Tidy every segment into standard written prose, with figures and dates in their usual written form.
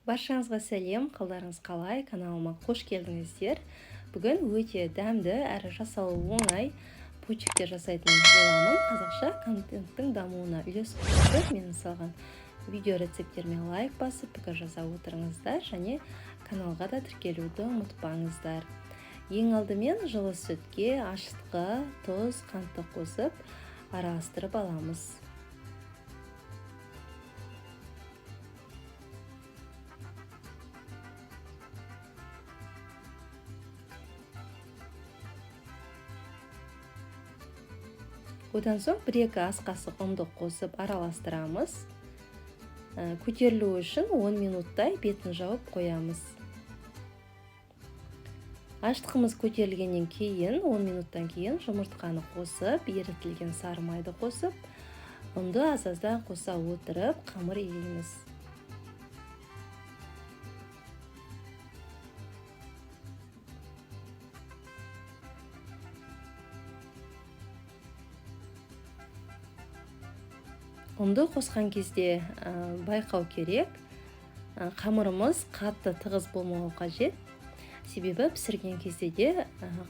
Баршаңызға сәлем, қалдарыңыз қалай, каналыма қош келдіңіздер. Бүгін өте дәмді әрі жасалу оңай пончиктер жасайтын боламын. Қазақша контенттің дамуына үлес қосып, мен салған видео рецептеріме лайк басып, пікір жаза отырыңыздар және каналға да тіркелуді ұмытпаңыздар. Ең алдымен жылы сүтке ашытқы, тұз, қантты қосып араластырып аламыз. Одан соң 1-2 ас қасық ұнды қосып араластырамыз. Көтерілу үшін 10 минуттай бетін жауып қоямыз. Ашытқымыз көтерілгеннен кейін 10 минуттан кейін жұмыртқаны қосып, ерітілген сары майды қосып, ұнды аз-аздан қоса отырып, қамыр илейміз. Ұнды қосқан кезде байқау керек, қамырымыз қатты тығыз болмауы қажет. Себебі пісірген кезде де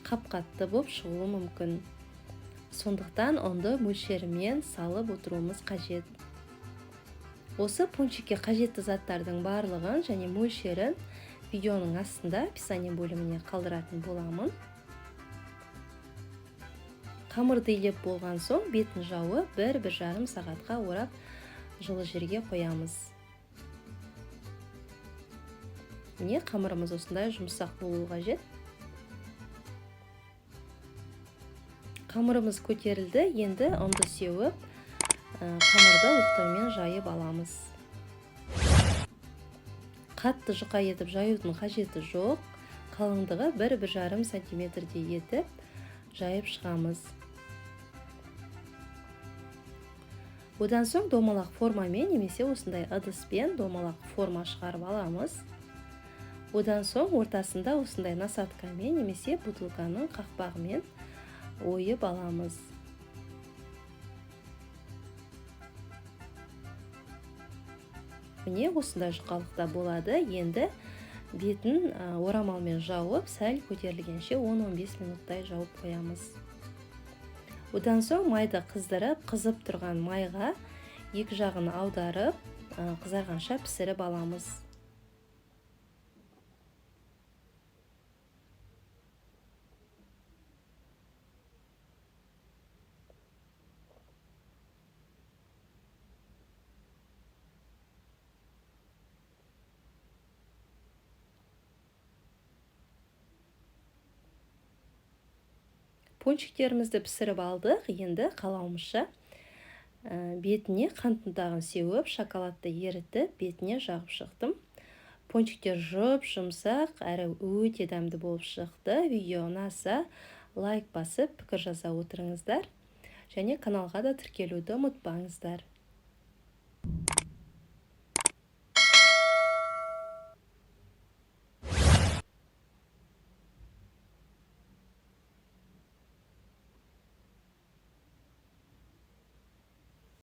қап-қатты болып шығуы мүмкін. Сондықтан ұнды мөлшерімен салып отыруымыз қажет. Осы пончикке қажетті заттардың барлығын және мөлшерін видеоның астында описание бөліміне қалдыратын боламын. Қамырды илеп болған соң бетін жауып 1-1,5 сағатқа орап жылы жерге қоямыз. Міне қамырымыз осындай жұмсақ болуы қажет. Қамырымыз көтерілді, енді ұнды сеуіп, қамырды оқтаумен жайып аламыз. Қатты жұқа етіп жаюдың қажеті жоқ. Қалыңдығы 1-1,5 сантиметрдей етіп жайып шығамыз. Одан соң домалақ формамен немесе осындай ыдыспен домалақ форма шығарып аламыз. Одан соң ортасында осындай насаткамен немесе бутылканың қақпағымен ойып аламыз. Міне осындай жұқалықта болады. Енді бетін орамалмен жауып, сәл көтерілгенше 10-15 минуттай жауып қоямыз. Одан соң майды қыздырып, қызып тұрған майға екі жағын аударып, қызарғанша пісіріп аламыз. Пончиктерімізді пісіріп алдық. Енді қалауымызша бетіне қант ұнтағын сеуіп, шоколадты ерітіп, бетіне жағып шықтым. Пончиктер жұмсақ әрі өте дәмді болып шықты. Видео ұнаса лайк басып, пікір жаза отырыңыздар және каналға да тіркелуді ұмытпаңыздар.